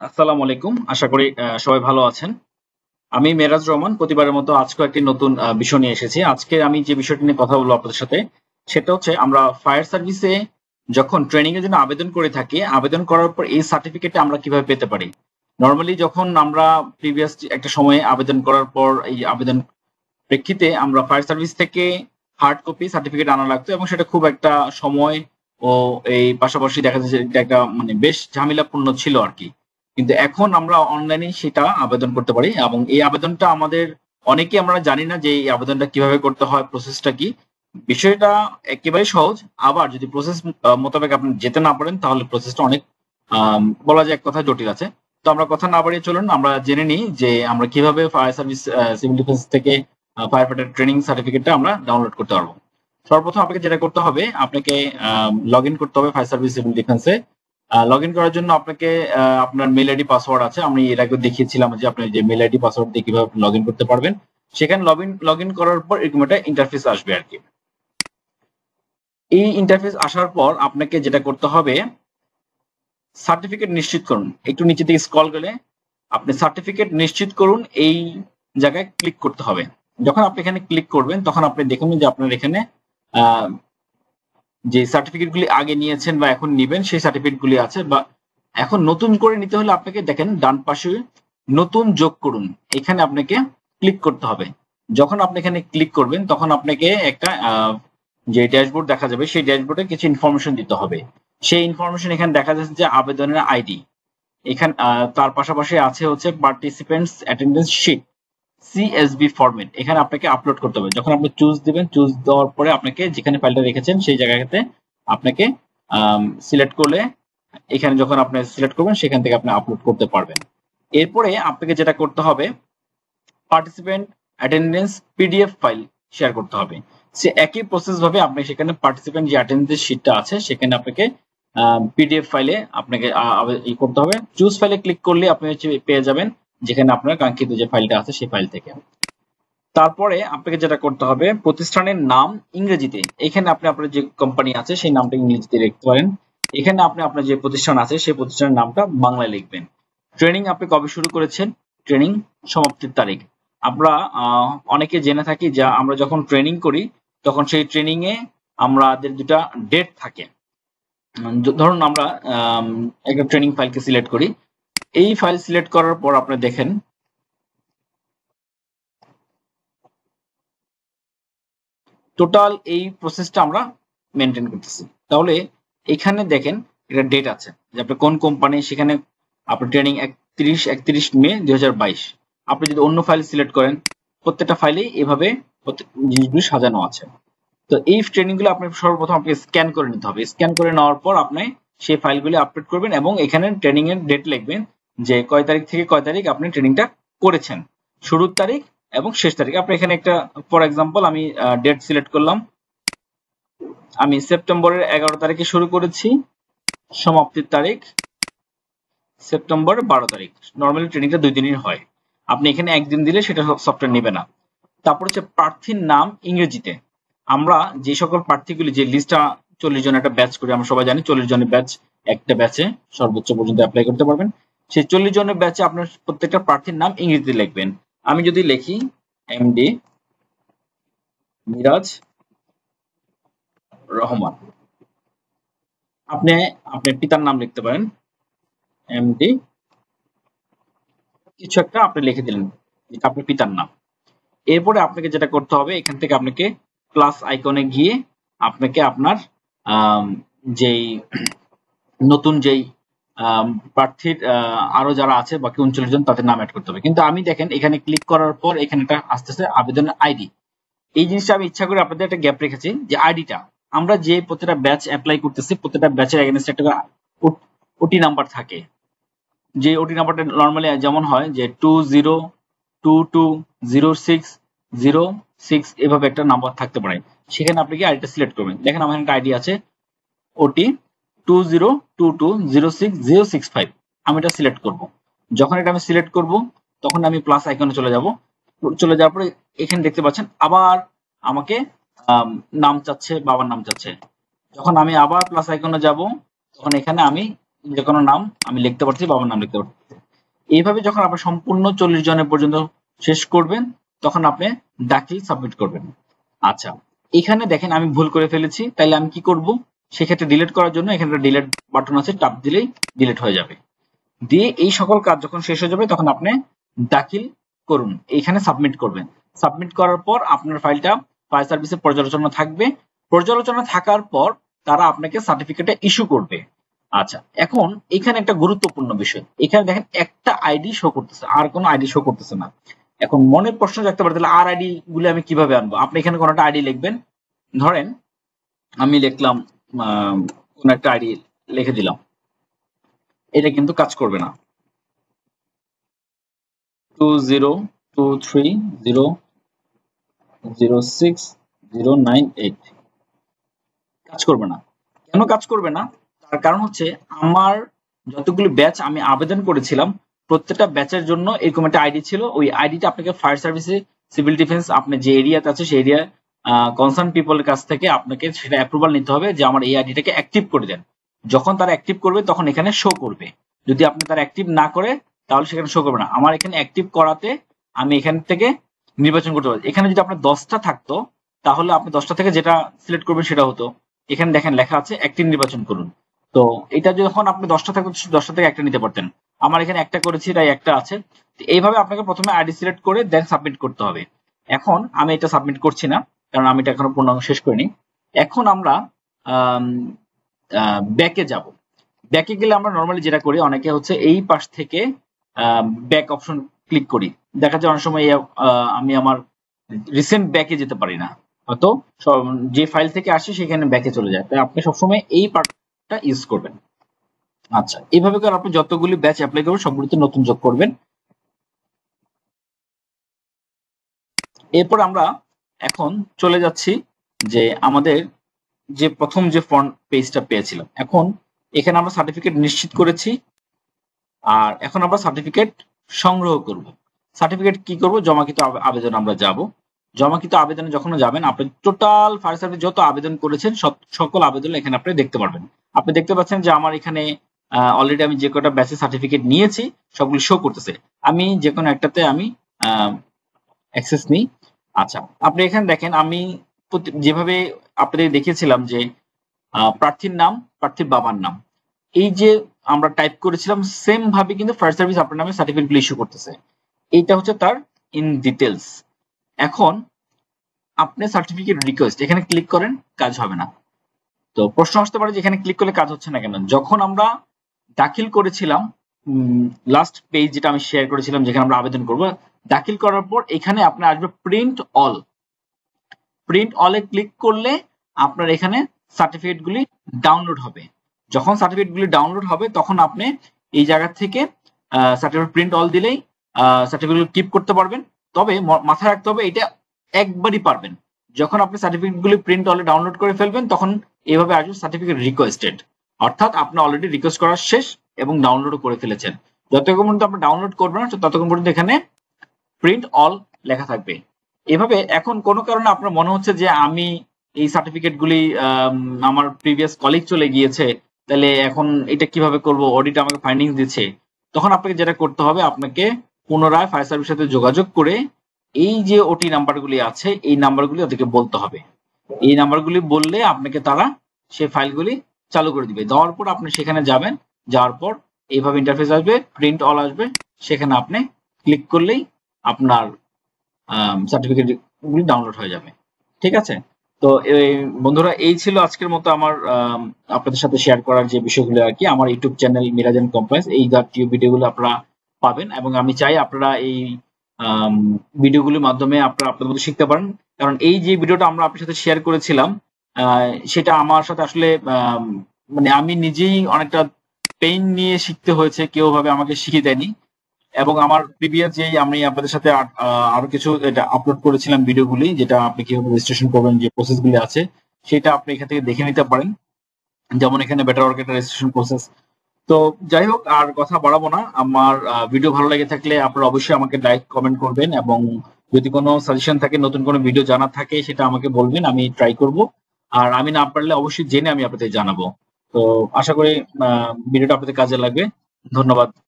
আসসালামু আলাইকুম। আশা করি সবাই ভালো আছেন। আমি মেরাজ রহমান। প্রতিবারের মতো আজকেও একটি নতুন বিষয় নিয়ে এসেছি। আজকে আমি যে বিষয়টি নিয়ে কথা বলবো আপনাদের সাথে, সেটা হচ্ছে আমরা ফায়ার সার্ভিসে যখন ট্রেনিং এর জন্য আবেদন করে থাকি, আবেদন করার পর এই সার্টিফিকেটটা আমরা কিভাবে পেতে পারি? নরমালি যখন আমরা প্রিভিয়াস একটা সময়ে আবেদন করার পর এই আবেদন প্রেক্ষিতে আমরা ফায়ার সার্ভিস থেকে হার্ড কপি সার্টিফিকেট আনা লাগতো এবং সেটা খুব একটা সময় ও এই পাশাপাশি দেখা যাচ্ছে যে এটা একটা মানে বেশ ঝামেলাপূর্ণ ছিল আরকি। কিন্তু এখন আমরা অনলাইনে সেটা আবেদন করতে পারি এবং এই আবেদনটা আমাদের অনেকেই আমরা জানি না যে এই আবেদনটা কিভাবে করতে হয়, প্রসেসটা কি। বিষয়টা একেবারেই সহজ। আবার যদি প্রসেস মোতাবেক আপনি যেতে না পারেন তাহলে প্রসেসটা অনেক বলা যায় এক কথায় জটিল আছে। তো আমরা কথা না বাড়িয়ে চলুন আমরা জেনে নিই যে আমরা কিভাবে ফায়ার সার্ভিস সিভিল ডিফেন্স থেকে ফায়ার ফাইটার ট্রেনিং সার্টিফিকেটটা আমরা ডাউনলোড করতে পারবো। সর্বপ্রথম আপনাকে যেটা করতে হবে, আপনাকে লগ ইন করতে হবে ফায়ার সার্ভিস সিভিল ডিফেন্সে। লগ ইন করার জন্য আপনাকে আপনার মেল আইডি পাসওয়ার্ড আছে, আমি এর আগে দেখিয়েছিলাম যে আপনি যে মেল আইডি পাসওয়ার্ড দিয়ে কিভাবে লগ ইন করতে পারবেন। সেখানে লগ ইন করার পর এরকম একটা ইন্টারফেস আসবে আর কি। এই ইন্টারফেস আসার পর আপনাকে যেটা করতে হবে, সার্টিফিকেট নিশ্চিত করুন। একটু নিচে দিকে স্ক্রল গেলে আপনি সার্টিফিকেট নিশ্চিত করুন এই জায়গায় ক্লিক করতে হবে। যখন আপনি এখানে ক্লিক করবেন তখন আপনি দেখুন যে আপনার এখানে আহ, যে সার্টিফিকেট গুলি আগে নিয়েছেন বা এখন নিবেন সেই সার্টিফিকেট গুলি আছে, বা এখন নতুন করে নিতে হলে আপনাকে দেখেন ডান পাশে নতুন যোগ করুন, এখানে আপনাকে ক্লিক করতে হবে। যখন আপনি এখানে ক্লিক করবেন তখন আপনাকে একটা যে ড্যাশবোর্ড দেখা যাবে, সেই ড্যাশবোর্ডে কিছু ইনফরমেশন দিতে হবে। সেই ইনফরমেশন এখানে দেখা যাচ্ছে যে আবেদনের আইডি, এখানে তার পাশাপাশি আছে হচ্ছে participants attendance sheet CSV format, এখানে আপনাকে আপলোড করতে হবে। যখন আপনি চুজ দিবেন, চুজ দেওয়ার পরে আপনাকে যেখানে ফাইলটা রেখেছেন সেই জায়গাতে আপনাকে সিলেক্ট করলে, এখানে যখন আপনি সিলেক্ট করবেন সেখান থেকে আপনি আপলোড করতে পারবেন। এরপরে আপনাকে যেটা করতে হবে, participant attendance PDF file share করতে হবে। সে একই প্রসেস ভাবে আপনি সেখানে পার্টিসিপেন্ট যে অ্যাটেন্ডেন্স শিটটা আছে সেখানে আপনাকে পিডিএফ ফাইলে আপনাকে ই করতে হবে। চুজ ফাইলে ক্লিক করলে আপনি হচ্ছে পেয়ে যাবেন যেখানে আপনার কাঙ্ক্ষিত যে ফাইলটা আছে সেই ফাইল থেকে। তারপরে আপনাকে যেটা করতে হবে, প্রতিষ্ঠানের নাম ইংরেজিতে, এখানে আপনি আপনার যে কোম্পানি আছে সেই নামটা ইংরেজিতে লিখতে পারেন। এখানে আপনি আপনার যে প্রতিষ্ঠান আছে সেই প্রতিষ্ঠানের নামটা বাংলায় লিখবেন। ট্রেনিং আপনি কবে শুরু করেছেন, ট্রেনিং সমাপ্তির তারিখ। আমরা অনেকে জেনে থাকি যে আমরা যখন ট্রেনিং করি তখন সেই ট্রেনিং এ আমাদের দুটা ডেট থাকে। ধরুন আমরা একটা ট্রেনিং ফাইলকে সিলেক্ট করি। এই ফাইল সিলেক্ট করার পর আপনি দেখেন টোটাল এই প্রসেসটা আমরা মেনটেন করতেছি। তাহলে এখানে দেখেন এটা ডেট আছে যে আপনি কোন কোম্পানি, সেখানে আপনার ট্রেনিং 31 মে 2022। আপনি যদি অন্য ফাইল সিলেক্ট করেন, প্রত্যেকটা ফাইলেই এভাবে জিনিসগুলো সাজানো আছে। তো এই ট্রেনিং গুলো আপনি সর্বপ্রথম আপনাকে স্ক্যান করে নিতে হবে। স্ক্যান করে নেওয়ার পর আপনি সেই ফাইলগুলি আপলোড করবেন এবং এখানে ট্রেনিং এর ডেট লিখবেন যে কয় তারিখ থেকে কয় তারিখ আপনি ট্রেনিংটা করেছেন, শুরুর তারিখ এবং শেষ তারিখ। আপনি এখানে একটা ফর এক্সাম্পল আমি ডেট সিলেক্ট করলাম, আমি সেপ্টেম্বরের 11 তারিখে শুরু করেছি, সমাপ্তির তারিখ সেপ্টেম্বর 12 তারিখ। নর্মালি ট্রেনিংটা 2 দিনের হয়, আপনি এখানে একদিন দিলে সেটা সফটওয়্যার নেবে না। তারপর হচ্ছে প্রার্থীর নাম ইংরেজিতে। আমরা যে সকল প্রার্থীগুলি যে লিস্টটা 40 জন একটা ব্যাচ করি, আমরা সবাই জানি 40 জনের ব্যাচ, একটা ব্যাচে সর্বোচ্চ পর্যন্ত অ্যাপ্লাই করতে পারবেন। সেই 40 জনের ব্যাচে আপনার প্রত্যেকটা প্রার্থীর নাম ইংরেজিতে লিখবেন। আমি যদি লিখি এমডি মিরাজ রহমান, আপনি আপনার পিতার নাম লিখতে পারেন এমডি কিছু একটা আপনি লিখে দিলেন, এটা আপনার পিতার নাম। এরপরে আপনাকে যেটা করতে হবে, এখান থেকে আপনাকে প্লাস আইকনে গিয়ে আপনাকে আপনার যেই নতুন যেই প্রার্থীর আরো যারা আছে বাকি 39 জন তাদের নাম অ্যাড করতে হবে। কিন্তু আমি দেখেন এখানে ক্লিক করার পর এখানে একটা আসতেছে আবেদনের আইডি। এই জিনিসটা আমি ইচ্ছা করে আপনাদের একটা গ্যাপ রেখেছি যে আইডিটা আমরা যে প্রত্যেকটা ব্যাচ অ্যাপ্লাই করতেছি প্রত্যেকটা ব্যাচের এগেইনস্ট একটা ওটি নাম্বার থাকে। যে ওটি নাম্বারটা নর্মালি যেমন হয় যে 20220606 এভাবে একটা নাম্বার থাকতে পারে, সেখানে আপনি কি আইডিটা সিলেক্ট করবেন। দেখেন আমার একটা আইডি আছে ওটি 2022060665, আমি এটা সিলেক্ট করব। যখন এটা আমি সিলেক্ট করব তখন আমি প্লাস আইকনে চলে যাব। চলে যাওয়ার পরে এখানে দেখতে পাচ্ছেন আবার আমাকে নাম চাচ্ছে, বাবার নাম চাচ্ছে। যখন আমি আবার প্লাস আইকনে যাব তখন এখানে আমি যে কোনো নাম আমি লিখতে পারছি, বাবার নাম লিখতে পারছি। এইভাবে যখন আপনি সম্পূর্ণ 40 জনের পর্যন্ত শেষ করবেন তখন আপনি দাখিল সাবমিট করবেন। আচ্ছা, এখানে দেখেন আমি ভুল করে ফেলেছি, তাইলে আমি কি করব? সেক্ষেত্রে ডিলিট করার জন্য এখানে একটা ডিলিট বাটন আছে, টাপ দিলেই ডিলিট হয়ে যাবে। দিয়ে এই সকল কাজ যখন শেষ হয়ে যাবে তখন আপনি দাখিল করুন, এইখানে সাবমিট করবেন। সাবমিট করার পর আপনার ফাইলটা ফায়ার সার্ভিসে পর্যালোচনা থাকবে। পর্যালোচনা থাকার পর তারা আপনাকে সার্টিফিকেটে ইস্যু করবে। আচ্ছা, এখন এখানে একটা গুরুত্বপূর্ণ বিষয়, এখানে দেখেন একটা আইডি শো করতেছে, আর কোনো আইডি শো করতেছে না। এখন মনের প্রশ্ন জাগতে পারে, তাহলে আর আইডি গুলো আমি কিভাবে আনবো? আপনি এখানে কোনো একটা আইডি লিখবেন, ধরেন আমি লিখলাম কোন একটা আইডি লিখে দিলাম, এটা কিন্তু কাজ করবে না। 2023006098 কাজ করবে না। কেন কাজ করবে না? তার কারণ হচ্ছে আমার যতগুলো ব্যাচ আমি আবেদন করেছিলাম প্রত্যেকটা ব্যাচের জন্য এরকম একটা আইডি ছিল। ওই আইডিটা আপনাকে ফায়ার সার্ভিসে, সিভিল ডিফেন্স, আপনি যে এরিয়াতে আছে সেই এরিয়া কনসার্ন পিপলের কাছ থেকে আপনাকে সেটা অ্যাপ্রুভাল নিতে হবে যে আমার এই আইডিটাকে অ্যাক্টিভ করে দেন। যখন তারা অ্যাক্টিভ করবে তখন এখানে শো করবে। যদি আপনি তারা অ্যাক্টিভ না করে তাহলে সেখানে শো করবে না। আমার এখানে অ্যাক্টিভ করাতে আমি এখান থেকে নির্বাচন করতে পারি। এখানে যদি আপনার 10টা থাকতো তাহলে আপনি 10টা থেকে যেটা সিলেক্ট করবেন সেটা হতো। এখানে দেখেন লেখা আছে অ্যাক্টিভ নির্বাচন করুন। তো এটা যখন আপনি 10টা থাকতো 10টা থেকে একটা নিতে পারতেন। আমার এখানে একটা করেছি তাই একটা আছে। এইভাবে আপনাকে প্রথমে আইডি সিলেক্ট করে দেন সাবমিট করতে হবে। এখন আমি এটা সাবমিট করছি না, কারণ আমি এটা এখনো পূর্ণাঙ্গ শেষ করিনি। এখন আমরা ব্যাকে যাব। ব্যাকে গেলে আমরা নর্মালি যেটা করি, অনেকে হচ্ছে এই পাশ থেকে ব্যাক অপশন ক্লিক করি। দেখা যায় অনেক সময় আমি আমার রিসেন্ট ব্যাকে যেতে পারি না, হয়তো যে ফাইল থেকে আসে সেখানে ব্যাকে চলে যায়। তাই আপনি সবসময় এই পার্টটা ইউজ করবেন। আচ্ছা, এইভাবে করে আপনি যতগুলি ব্যাচ অ্যাপ্লাই করবেন সবগুলিতে নতুন যোগ করবেন। এরপর আমরা এখন চলে যাচ্ছি যে আমাদের যে প্রথম যে ফ্রন্ট পেজটা পেয়েছিলাম, এখন এখানে আমরা সার্টিফিকেট নিশ্চিত করেছি। আর এখন আমরা সার্টিফিকেট সংগ্রহ করব। সার্টিফিকেট কি করব? জমাকৃত আবেদন আমরা যাব। জমাকৃত আবেদনে যখন যাবেন আপনি টোটাল ফায়ার সার্ভিস যত আবেদন করেছেন সকল আবেদন এখানে আপনি দেখতে পারবেন। আপনি দেখতে পাচ্ছেন যে আমার এখানে অলরেডি আমি যে কটা ব্যাচের সার্টিফিকেট নিয়েছি সবগুলো শো করতেছে। আমি যে কোনো একটাতে আমি অ্যাক্সেস নিই। আচ্ছা, আপনি এখানে দেখেন আমি যেভাবে আপনাদের দেখিয়েছিলাম যে প্রার্থীর নাম, প্রার্থীর বাবার নাম, এই যে আমরা টাইপ করেছিলাম সেম ভাবে কিন্তু ফায়ার সার্ভিস আপনার নামে সার্টিফিকেট ইস্যু করতেছে। এইটা হচ্ছে তার ইন ডিটেলস। এখন আপনি সার্টিফিকেট রিকোয়েস্ট এখানে ক্লিক করেন, কাজ হবে না। তো প্রশ্ন আসতে পারে যে এখানে ক্লিক করলে কাজ হচ্ছে না কেন? যখন আমরা দাখিল করেছিলাম লাস্ট পেজ যেটা আমি শেয়ার করেছিলাম যেখানে আমরা আবেদন করব, দাখিল করার পর এখানে আপনার আসবে প্রিন্ট অল। প্রিন্ট অলে ক্লিক করলে আপনার এখানে সার্টিফিকেটগুলি ডাউনলোড হবে। যখন সার্টিফিকেটগুলি ডাউনলোড হবে তখন আপনি এই জায়গা থেকে সার্টিফিকেট প্রিন্ট অল দিলেই সার্টিফিকেটগুলো কিপ করতে পারবেন। তবে মাথায় রাখতে হবে এটা একবারই পারবেন। যখন আপনি সার্টিফিকেটগুলি প্রিন্ট অলে ডাউনলোড করে ফেলবেন তখন এইভাবে আসবে সার্টিফিকেট রিকোয়েস্টেড, অর্থাৎ আপনি অলরেডি রিকোয়েস্ট করা শেষ এবং ডাউনলোডও করে ফেলেছেন। যতক্ষণ পর্যন্ত আপনি ডাউনলোড করবেন ততক্ষণ পর্যন্ত এখানে প্রিন্ট অল লেখা থাকবে। এভাবে এখন কোনো কারণে আপনার মনে হচ্ছে যে আমি এই সার্টিফিকেটগুলি আমার প্রিভিয়াস কলিগ চলে গিয়েছে, তাহলে এখন এটা কিভাবে করব? অডিট আমাকে ফাইন্ডিংস দিচ্ছে। তখন আপনাকে যেটা করতে হবে, আপনাকে পুনরায় ফায়ার সার্ভিসের সাথে যোগাযোগ করে এই যে ওটি নাম্বারগুলি আছে এই নাম্বারগুলি ওদেরকে বলতে হবে। এই নাম্বারগুলি বললে আপনাকে তারা সেই ফাইলগুলি চালু করে দিবে। দেওয়ার পর আপনি সেখানে যাবেন, যাওয়ার পর এইভাবে ইন্টারফেস আসবে, প্রিন্ট অল আসবে, সেখানে আপনি ক্লিক করলেই আপনার সার্টিফিকেট গুলি ডাউনলোড হয়ে যাবে। ঠিক আছে? তো বন্ধুরা, এই ছিল আজকের মতো আমার আপনাদের সাথে শেয়ার করার যে বিষয়গুলো আর কি। আমার YouTube channel Miraj and compliance, এই জাতীয় ভিডিওগুলো আপনারা পাবেন এবং আমি চাই আপনারা এই ভিডিওগুলির মাধ্যমে আপনারা আপনাদের মধ্যে শিখতে পারেন। কারণ এই যে ভিডিওটা আমরা আপনার সাথে শেয়ার করেছিলাম সেটা আমার সাথে আসলে মানে আমি নিজেই অনেকটা পেইন নিয়ে শিখতে হয়েছে, কেউ ভাবে আমাকে শিখিয়ে দেয়নি। এবং আমার প্রিভিয়াস যে আমি আপনাদের সাথে আরো কিছু এটা আপলোড করেছিলাম ভিডিওগুলি, যেটা আপনি কিভাবে রেজিস্ট্রেশন করবেন যে প্রসেসগুলি আছে সেটা আপনি এখান থেকে দেখে নিতে পারেন। যেমন এখানে বেটার ওয়ার্ক একটা রেজিস্ট্রেশন প্রসেস। তো যাই হোক, আর কথা বাড়াবো না। আমার ভিডিও ভালো লেগে থাকলে আপনারা অবশ্যই আমাকে লাইক কমেন্ট করবেন এবং যদি কোনো সাজেশন থাকে, নতুন কোনো ভিডিও জানার থাকে সেটা আমাকে বলবেন, আমি ট্রাই করব। আর আমি না পারলে অবশ্যই জেনে আমি আপনাদের জানাবো। তো আশা করি ভিডিওটা আপনাদের কাজে লাগবে। ধন্যবাদ।